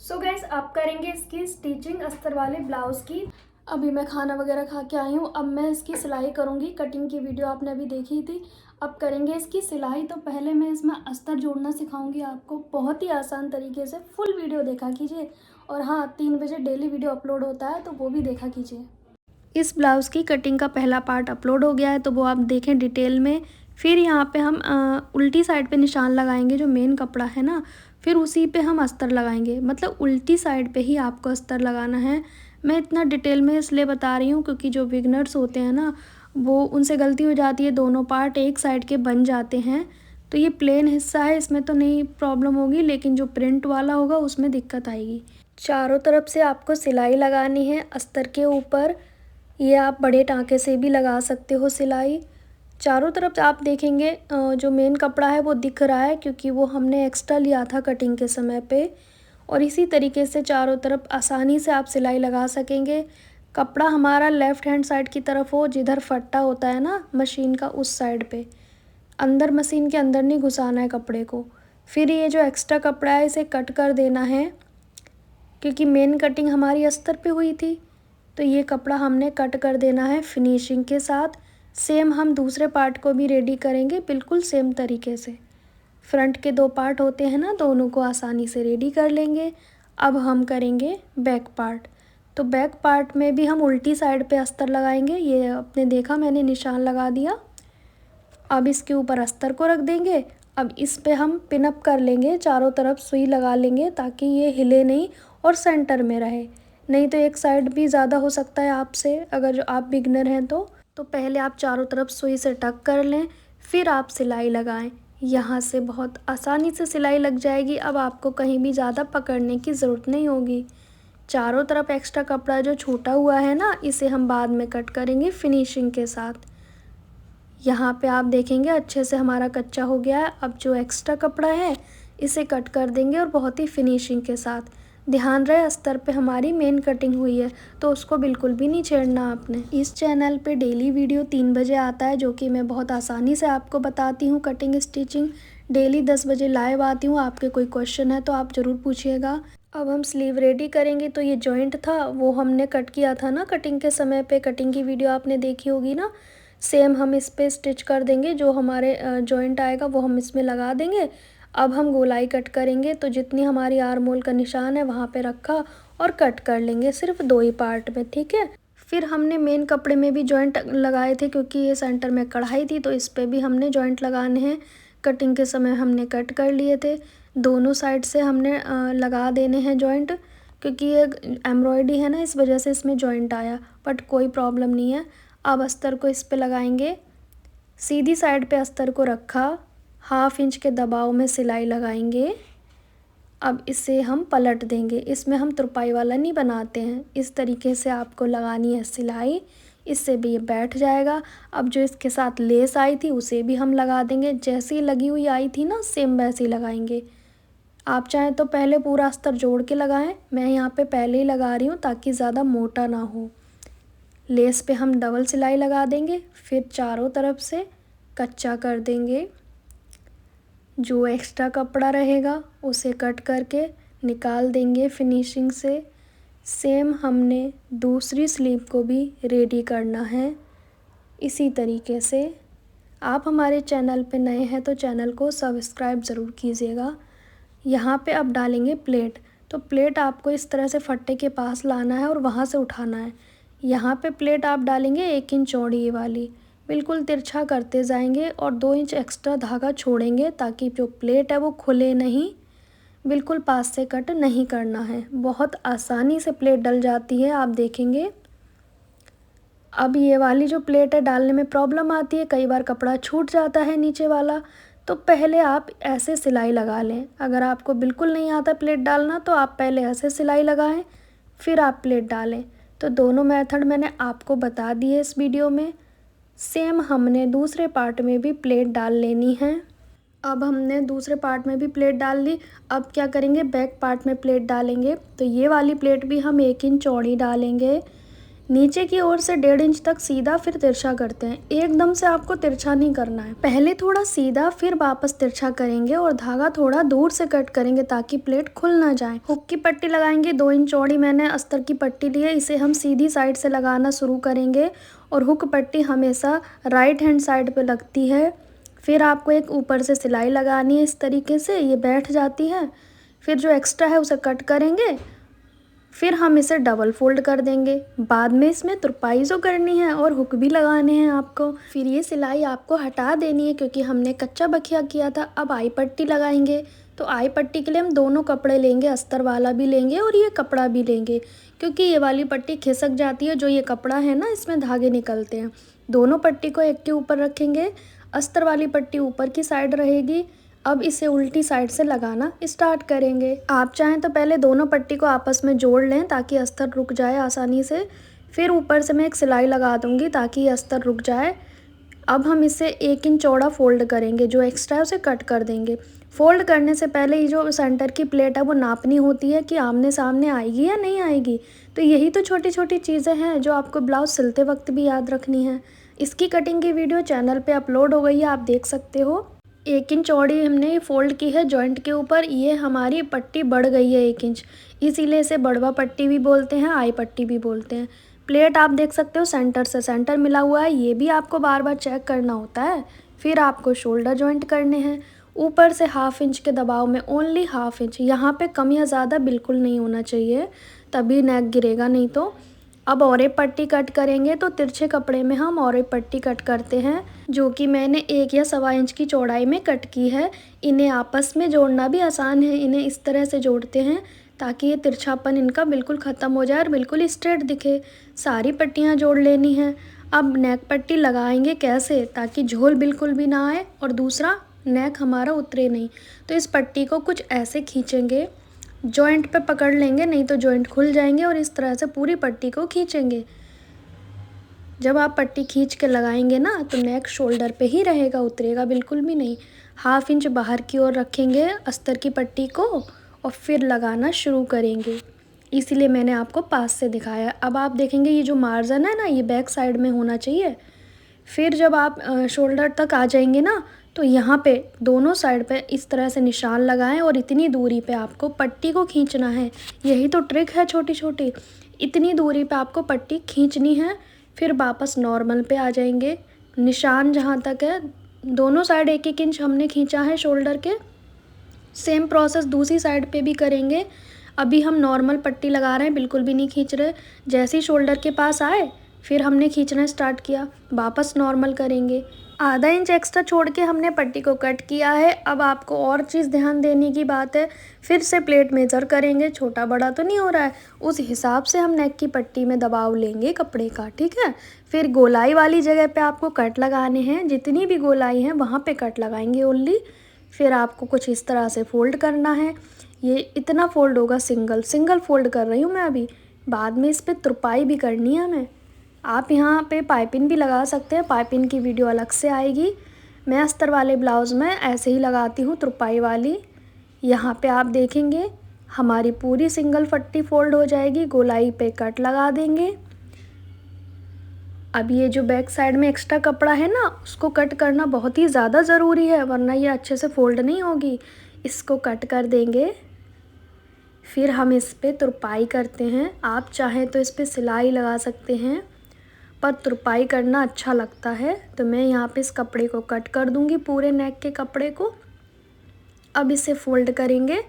So guys आप करेंगे इसकी स्टिचिंग अस्तर वाले ब्लाउज़ की। अभी मैं खाना वगैरह खा के आई हूँ। अब मैं इसकी सिलाई करूँगी। कटिंग की वीडियो आपने अभी देखी थी। अब करेंगे इसकी सिलाई। तो पहले मैं इसमें अस्तर जोड़ना सिखाऊंगी आपको बहुत ही आसान तरीके से। फुल वीडियो देखा कीजिए। और हाँ, 3 बजे डेली वीडियो अपलोड होता है तो वो भी देखा कीजिए। इस ब्लाउज़ की कटिंग का पहला पार्ट अपलोड हो गया है तो वो आप देखें डिटेल में। फिर यहाँ पे हम उल्टी साइड पे निशान लगाएंगे जो मेन कपड़ा है ना, फिर उसी पे हम अस्तर लगाएंगे। मतलब उल्टी साइड पे ही आपको अस्तर लगाना है। मैं इतना डिटेल में इसलिए बता रही हूँ क्योंकि जो बिगनर्स होते हैं ना, वो उनसे गलती हो जाती है, दोनों पार्ट एक साइड के बन जाते हैं। तो ये प्लेन हिस्सा है, इसमें तो नहीं प्रॉब्लम होगी, लेकिन जो प्रिंट वाला होगा उसमें दिक्कत आएगी। चारों तरफ से आपको सिलाई लगानी है अस्तर के ऊपर। ये आप बड़े टाँके से भी लगा सकते हो सिलाई। चारों तरफ आप देखेंगे जो मेन कपड़ा है वो दिख रहा है क्योंकि वो हमने एक्स्ट्रा लिया था कटिंग के समय पे। और इसी तरीके से चारों तरफ आसानी से आप सिलाई लगा सकेंगे। कपड़ा हमारा लेफ़्ट हैंड साइड की तरफ हो, जिधर फट्टा होता है ना मशीन का, उस साइड पे। अंदर मशीन के अंदर नहीं घुसाना है कपड़े को। फिर ये जो एक्स्ट्रा कपड़ा है इसे कट कर देना है क्योंकि मेन कटिंग हमारी अस्तर पे हुई थी। तो ये कपड़ा हमने कट कर देना है फिनिशिंग के साथ। सेम हम दूसरे पार्ट को भी रेडी करेंगे बिल्कुल सेम तरीके से। फ्रंट के 2 पार्ट होते हैं ना, दोनों को आसानी से रेडी कर लेंगे। अब हम करेंगे बैक पार्ट। तो बैक पार्ट में भी हम उल्टी साइड पे अस्तर लगाएंगे। ये आपने देखा, मैंने निशान लगा दिया। अब इसके ऊपर अस्तर को रख देंगे। अब इस पे हम पिन अप कर लेंगे, चारों तरफ सुई लगा लेंगे ताकि ये हिले नहीं और सेंटर में रहे। नहीं तो एक साइड भी ज़्यादा हो सकता है आपसे, अगर जो आप बिगनर हैं तो पहले आप चारों तरफ सुई से टक कर लें, फिर आप सिलाई लगाएं। यहाँ से बहुत आसानी से सिलाई लग जाएगी। अब आपको कहीं भी ज़्यादा पकड़ने की ज़रूरत नहीं होगी। चारों तरफ एक्स्ट्रा कपड़ा जो छूटा हुआ है ना, इसे हम बाद में कट करेंगे फिनिशिंग के साथ। यहाँ पे आप देखेंगे अच्छे से हमारा कच्चा हो गया है। अब जो एक्स्ट्रा कपड़ा है इसे कट कर देंगे और बहुत ही फिनिशिंग के साथ। ध्यान रहे अस्तर पे हमारी मेन कटिंग हुई है तो उसको बिल्कुल भी नहीं छेड़ना आपने। इस चैनल पे डेली वीडियो 3 बजे आता है जो कि मैं बहुत आसानी से आपको बताती हूँ कटिंग स्टिचिंग। डेली 10 बजे लाइव आती हूँ। आपके कोई क्वेश्चन है तो आप ज़रूर पूछिएगा। अब हम स्लीव रेडी करेंगे। तो ये जॉइंट था वो हमने कट किया था ना कटिंग के समय पे, कटिंग की वीडियो आपने देखी होगी ना। सेम हम इस पे स्टिच कर देंगे। जो हमारे जॉइंट आएगा वो हम इसमें लगा देंगे। अब हम गोलाई कट करेंगे। तो जितनी हमारी आर्म होल का निशान है वहाँ पे रखा और कट कर लेंगे सिर्फ 2 ही पार्ट में, ठीक है। फिर हमने मेन कपड़े में भी जॉइंट लगाए थे क्योंकि ये सेंटर में कढ़ाई थी तो इस पे भी हमने जॉइंट लगाने हैं। कटिंग के समय हमने कट कर लिए थे। दोनों साइड से हमने लगा देने हैं जॉइंट क्योंकि ये एम्ब्रॉयडरी है ना, इस वजह से इसमें जॉइंट आया, बट कोई प्रॉब्लम नहीं है। अब अस्तर को इस पे लगाएंगे। सीधी साइड पे अस्तर को रखा, 1/2 इंच के दबाव में सिलाई लगाएंगे। अब इसे हम पलट देंगे। इसमें हम तुरपाई वाला नहीं बनाते हैं, इस तरीके से आपको लगानी है सिलाई। इससे भी ये बैठ जाएगा। अब जो इसके साथ लेस आई थी उसे भी हम लगा देंगे। जैसी लगी हुई आई थी ना सेम वैसे ही लगाएंगे। आप चाहें तो पहले पूरा अस्तर जोड़ के लगाएं, मैं यहाँ पे पहले ही लगा रही हूँ ताकि ज़्यादा मोटा ना हो। लेस पे हम डबल सिलाई लगा देंगे, फिर चारों तरफ से कच्चा कर देंगे। जो एक्स्ट्रा कपड़ा रहेगा उसे कट करके निकाल देंगे फिनिशिंग से। सेम हमने दूसरी स्लीव को भी रेडी करना है इसी तरीके से। आप हमारे चैनल पे नए हैं तो चैनल को सब्सक्राइब ज़रूर कीजिएगा। यहाँ पे अब डालेंगे प्लेट। तो प्लेट आपको इस तरह से फट्टे के पास लाना है और वहाँ से उठाना है। यहाँ पे प्लेट आप डालेंगे 1 इंच चौड़ी वाली, बिल्कुल तिरछा करते जाएंगे और 2 इंच एक्स्ट्रा धागा छोड़ेंगे ताकि जो प्लेट है वो खुले नहीं। बिल्कुल पास से कट नहीं करना है, बहुत आसानी से प्लेट डल जाती है, आप देखेंगे। अब ये वाली जो प्लेट है डालने में प्रॉब्लम आती है, कई बार कपड़ा छूट जाता है नीचे वाला। तो पहले आप ऐसे सिलाई लगा लें। अगर आपको बिल्कुल नहीं आता प्लेट डालना तो आप पहले ऐसे सिलाई लगाएं, फिर आप प्लेट डालें। तो दोनों मेथड मैंने आपको बता दिए इस वीडियो में। सेम हमने दूसरे पार्ट में भी प्लेट डाल लेनी है। अब हमने दूसरे पार्ट में भी प्लेट डाल ली। अब क्या करेंगे, बैक पार्ट में प्लेट डालेंगे। तो ये वाली प्लेट भी हम 1 इंच चौड़ी डालेंगे। नीचे की ओर से 1.5 इंच तक सीधा फिर तिरछा करते हैं। एकदम से आपको तिरछा नहीं करना है, पहले थोड़ा सीधा फिर वापस तिरछा करेंगे और धागा थोड़ा दूर से कट करेंगे ताकि प्लेट खुल ना जाए। हुक की पट्टी लगाएंगे। 2 इंच चौड़ी मैंने अस्तर की पट्टी ली है, इसे हम सीधी साइड से लगाना शुरू करेंगे और हुक पट्टी हमेशा राइट हैंड साइड पे लगती है। फिर आपको एक ऊपर से सिलाई लगानी है, इस तरीके से ये बैठ जाती है। फिर जो एक्स्ट्रा है उसे कट करेंगे, फिर हम इसे डबल फोल्ड कर देंगे। बाद में इसमें तुरपाई जो करनी है और हुक भी लगाने हैं आपको। फिर ये सिलाई आपको हटा देनी है क्योंकि हमने कच्चा बखिया किया था। अब आई पट्टी लगाएंगे, तो आई पट्टी के लिए हम दोनों कपड़े लेंगे, अस्तर वाला भी लेंगे और ये कपड़ा भी लेंगे क्योंकि ये वाली पट्टी खिसक जाती है। जो ये कपड़ा है ना, इसमें धागे निकलते हैं। दोनों पट्टी को एक के ऊपर रखेंगे, अस्तर वाली पट्टी ऊपर की साइड रहेगी। अब इसे उल्टी साइड से लगाना स्टार्ट करेंगे। आप चाहें तो पहले दोनों पट्टी को आपस में जोड़ लें ताकि अस्तर रुक जाए आसानी से। फिर ऊपर से मैं एक सिलाई लगा दूंगी ताकि अस्तर रुक जाए। अब हम इसे 1 इंच चौड़ा फोल्ड करेंगे, जो एक्स्ट्रा है उसे कट कर देंगे। फोल्ड करने से पहले ये जो सेंटर की प्लेट है वो नापनी होती है कि आमने सामने आएगी या नहीं आएगी। तो यही तो छोटी छोटी चीज़ें हैं जो आपको ब्लाउज सिलते वक्त भी याद रखनी है। इसकी कटिंग की वीडियो चैनल पे अपलोड हो गई है, आप देख सकते हो। 1 इंच चौड़ी हमने फोल्ड की है जॉइंट के ऊपर। ये हमारी पट्टी बढ़ गई है 1 इंच, इसीलिए इसे बढ़वा पट्टी भी बोलते हैं, आई पट्टी भी बोलते हैं। प्लेट आप देख सकते हो सेंटर से सेंटर मिला हुआ है, ये भी आपको बार बार चेक करना होता है। फिर आपको शोल्डर जॉइंट करने हैं। ऊपर से 1/2 इंच के दबाव में, ओनली 1/2 इंच, यहाँ पे कम या ज़्यादा बिल्कुल नहीं होना चाहिए, तभी नेक गिरेगा नहीं तो। अब और एक पट्टी कट करेंगे, तो तिरछे कपड़े में हम और एक पट्टी कट करते हैं जो कि मैंने 1 या 1.25 इंच की चौड़ाई में कट की है। इन्हें आपस में जोड़ना भी आसान है, इन्हें इस तरह से जोड़ते हैं ताकि ये तिरछापन इनका बिल्कुल ख़त्म हो जाए और बिल्कुल स्ट्रेट दिखे। सारी पट्टियाँ जोड़ लेनी है। अब नेक पट्टी लगाएंगे कैसे, ताकि झोल बिल्कुल भी ना आए और दूसरा नेक हमारा उतरे नहीं। तो इस पट्टी को कुछ ऐसे खींचेंगे, जॉइंट पे पकड़ लेंगे, नहीं तो जॉइंट खुल जाएंगे, और इस तरह से पूरी पट्टी को खींचेंगे। जब आप पट्टी खींच के लगाएंगे ना, तो नेक शोल्डर पे ही रहेगा, उतरेगा बिल्कुल भी नहीं। 1/2 इंच बाहर की ओर रखेंगे अस्तर की पट्टी को और फिर लगाना शुरू करेंगे, इसीलिए मैंने आपको पास से दिखाया। अब आप देखेंगे ये जो मार्जिन है ना, ये बैक साइड में होना चाहिए। फिर जब आप शोल्डर तक आ जाएंगे ना, तो यहाँ पे दोनों साइड पे इस तरह से निशान लगाएं और इतनी दूरी पे आपको पट्टी को खींचना है। यही तो ट्रिक है छोटी छोटी, इतनी दूरी पे आपको पट्टी खींचनी है। फिर वापस नॉर्मल पे आ जाएंगे, निशान जहाँ तक है दोनों साइड 1-1 इंच हमने खींचा है शोल्डर के। सेम प्रोसेस दूसरी साइड पे भी करेंगे। अभी हम नॉर्मल पट्टी लगा रहे हैं, बिल्कुल भी नहीं खींच रहे। जैसे ही शोल्डर के पास आए फिर हमने खींचना स्टार्ट किया, वापस नॉर्मल करेंगे। 1/2 इंच एक्स्ट्रा छोड़ के हमने पट्टी को कट किया है। अब आपको और चीज़ ध्यान देने की बात है, फिर से प्लेट मेज़र करेंगे, छोटा बड़ा तो नहीं हो रहा है, उस हिसाब से हम नेक की पट्टी में दबाव लेंगे कपड़े का, ठीक है। फिर गोलाई वाली जगह पे आपको कट लगाने हैं, जितनी भी गोलाई है वहाँ पे कट लगाएंगे ओनली। फिर आपको कुछ इस तरह से फोल्ड करना है। ये इतना फोल्ड होगा, सिंगल सिंगल फोल्ड कर रही हूँ मैं अभी। बाद में इस पर तुरपाई भी करनी है हमें। आप यहाँ पे पाइपिंग भी लगा सकते हैं, पाइपिंग की वीडियो अलग से आएगी। मैं अस्तर वाले ब्लाउज़ में ऐसे ही लगाती हूँ तुरपाई वाली। यहाँ पे आप देखेंगे हमारी पूरी सिंगल पट्टी फोल्ड हो जाएगी, गोलाई पे कट लगा देंगे। अब ये जो बैक साइड में एक्स्ट्रा कपड़ा है ना, उसको कट करना बहुत ही ज़्यादा ज़रूरी है, वरना ये अच्छे से फोल्ड नहीं होगी। इसको कट कर देंगे। फिर हम इस पर तुरपाई करते हैं। आप चाहें तो इस पर सिलाई लगा सकते हैं, पर तुरपाई करना अच्छा लगता है, तो मैं यहाँ पे इस कपड़े को कट कर दूँगी, पूरे नेक के कपड़े को। अब इसे फ़ोल्ड करेंगे।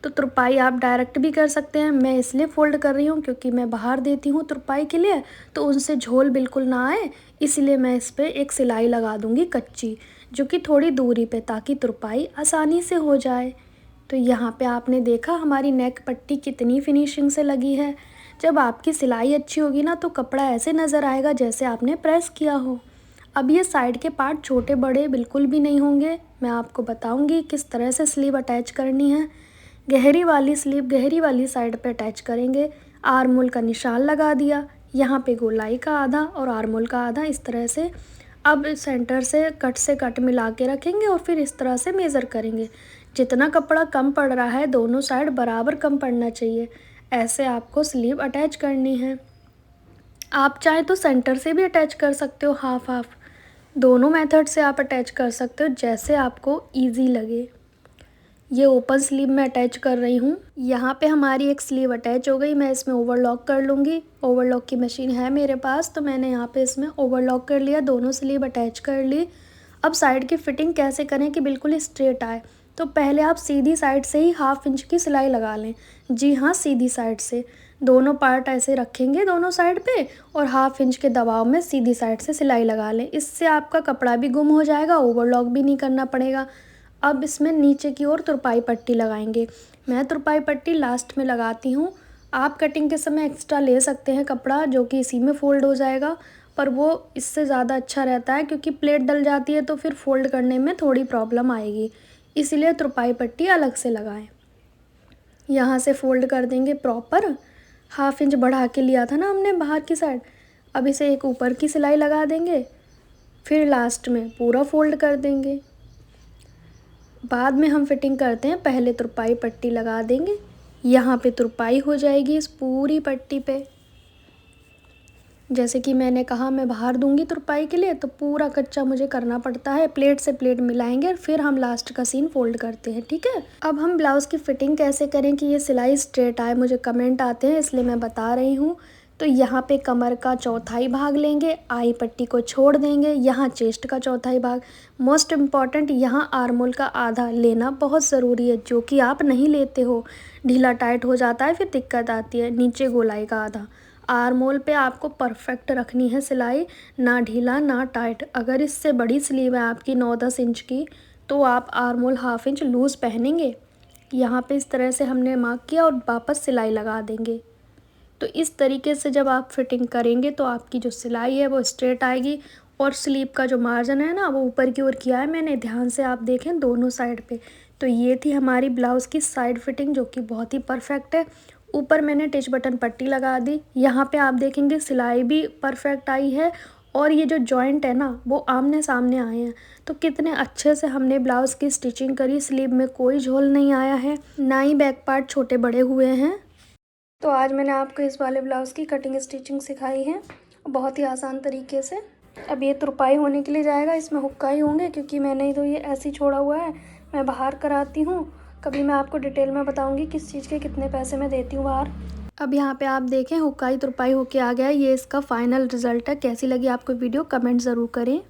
तो तुरपाई आप डायरेक्ट भी कर सकते हैं, मैं इसलिए फ़ोल्ड कर रही हूँ क्योंकि मैं बाहर देती हूँ तुरपाई के लिए, तो उनसे झोल बिल्कुल ना आए, इसलिए मैं इस पर एक सिलाई लगा दूँगी कच्ची, जो कि थोड़ी दूरी पे, ताकि तुरपाई आसानी से हो जाए। तो यहाँ पे आपने देखा हमारी नेक पट्टी कितनी फिनिशिंग से लगी है। जब आपकी सिलाई अच्छी होगी ना, तो कपड़ा ऐसे नज़र आएगा जैसे आपने प्रेस किया हो। अब ये साइड के पार्ट छोटे बड़े बिल्कुल भी नहीं होंगे। मैं आपको बताऊंगी किस तरह से स्लीव अटैच करनी है। गहरी वाली स्लीव गहरी वाली साइड पे अटैच करेंगे। आर्म होल का निशान लगा दिया, यहाँ पे गोलाई का आधा और आर्म होल का आधा, इस तरह से। अब सेंटर से कट मिला के रखेंगे और फिर इस तरह से मेज़र करेंगे। जितना कपड़ा कम पड़ रहा है, दोनों साइड बराबर कम पड़ना चाहिए। ऐसे आपको स्लीव अटैच करनी है। आप चाहें तो सेंटर से भी अटैच कर सकते हो, हाफ हाफ, दोनों मेथड से आप अटैच कर सकते हो, जैसे आपको ईजी लगे। ये ओपन स्लीव में अटैच कर रही हूँ। यहाँ पे हमारी एक स्लीव अटैच हो गई, मैं इसमें ओवरलॉक कर लूँगी। ओवरलॉक की मशीन है मेरे पास, तो मैंने यहाँ पे इसमें ओवरलॉक कर लिया, दोनों स्लीव अटैच कर ली। अब साइड की फिटिंग कैसे करें कि बिल्कुल ही स्ट्रेट आए, तो पहले आप सीधी साइड से ही 1/2 इंच की सिलाई लगा लें। जी हाँ, सीधी साइड से दोनों पार्ट ऐसे रखेंगे दोनों साइड पे, और 1/2 इंच के दबाव में सीधी साइड से सिलाई लगा लें। इससे आपका कपड़ा भी गुम हो जाएगा, ओवरलॉक भी नहीं करना पड़ेगा। अब इसमें नीचे की ओर तुरपाई पट्टी लगाएंगे। मैं तुरपाई पट्टी लास्ट में लगाती हूँ। आप कटिंग के समय एक्स्ट्रा ले सकते हैं कपड़ा, जो कि इसी में फ़ोल्ड हो जाएगा, पर वो इससे ज़्यादा अच्छा रहता है, क्योंकि प्लेट डल जाती है तो फिर फ़ोल्ड करने में थोड़ी प्रॉब्लम आएगी, इसीलिए तुरपाई पट्टी अलग से लगाएं। यहाँ से फ़ोल्ड कर देंगे प्रॉपर, 1/2 इंच बढ़ा के लिया था ना हमने बाहर की साइड। अब इसे एक ऊपर की सिलाई लगा देंगे, फिर लास्ट में पूरा फ़ोल्ड कर देंगे। बाद में हम फिटिंग करते हैं, पहले तुरपाई पट्टी लगा देंगे। यहाँ पे तुरपाई हो जाएगी इस पूरी पट्टी पे। जैसे कि मैंने कहा, मैं बाहर दूंगी तुरपाई के लिए, तो पूरा कच्चा मुझे करना पड़ता है। प्लेट से प्लेट मिलाएंगे, फिर हम लास्ट का सीन फोल्ड करते हैं, ठीक है। अब हम ब्लाउज़ की फ़िटिंग कैसे करें कि ये सिलाई स्ट्रेट आए, मुझे कमेंट आते हैं, इसलिए मैं बता रही हूँ। तो यहाँ पे कमर का चौथाई भाग लेंगे, आई पट्टी को छोड़ देंगे, यहाँ चेस्ट का चौथाई भाग। मोस्ट इम्पॉर्टेंट, यहाँ आर्मोल का आधा लेना बहुत ज़रूरी है, जो कि आप नहीं लेते हो, ढीला टाइट हो जाता है, फिर दिक्कत आती है। नीचे गोलाई का आधा, आर्मोल पे आपको परफेक्ट रखनी है सिलाई, ना ढीला ना टाइट। अगर इससे बड़ी स्लीव है आपकी 9-10 इंच की, तो आप आर्मोल 1/2 इंच लूज़ पहनेंगे। यहाँ पे इस तरह से हमने मार्क किया और वापस सिलाई लगा देंगे। तो इस तरीके से जब आप फिटिंग करेंगे तो आपकी जो सिलाई है वो स्ट्रेट आएगी। और स्लीव का जो मार्जिन है ना, वो ऊपर की ओर किया है मैंने, ध्यान से आप देखें दोनों साइड पे। तो ये थी हमारी ब्लाउज़ की साइड फिटिंग, जो कि बहुत ही परफेक्ट है। ऊपर मैंने टिच बटन पट्टी लगा दी, यहाँ पे आप देखेंगे सिलाई भी परफेक्ट आई है, और ये जो जॉइंट है ना, वो आमने सामने आए हैं। तो कितने अच्छे से हमने ब्लाउज़ की स्टिचिंग करी, स्लीव में कोई झोल नहीं आया है, ना ही बैक पार्ट छोटे बड़े हुए हैं। तो आज मैंने आपको इस वाले ब्लाउज़ की कटिंग स्टिचिंग सिखाई है, बहुत ही आसान तरीके से। अब ये तुरपाई होने के लिए जाएगा, इसमें हुक्का ही होंगे, क्योंकि मैंने तो ये ऐसे ही छोड़ा हुआ है, मैं बाहर कराती हूँ। कभी मैं आपको डिटेल में बताऊँगी किस चीज़ के कितने पैसे मैं देती हूँ बाहर। अब यहाँ पे आप देखें, हुक्काई तुरपाई होके आ गया है। ये इसका फाइनल रिज़ल्ट है। कैसी लगी आपको वीडियो, कमेंट ज़रूर करें।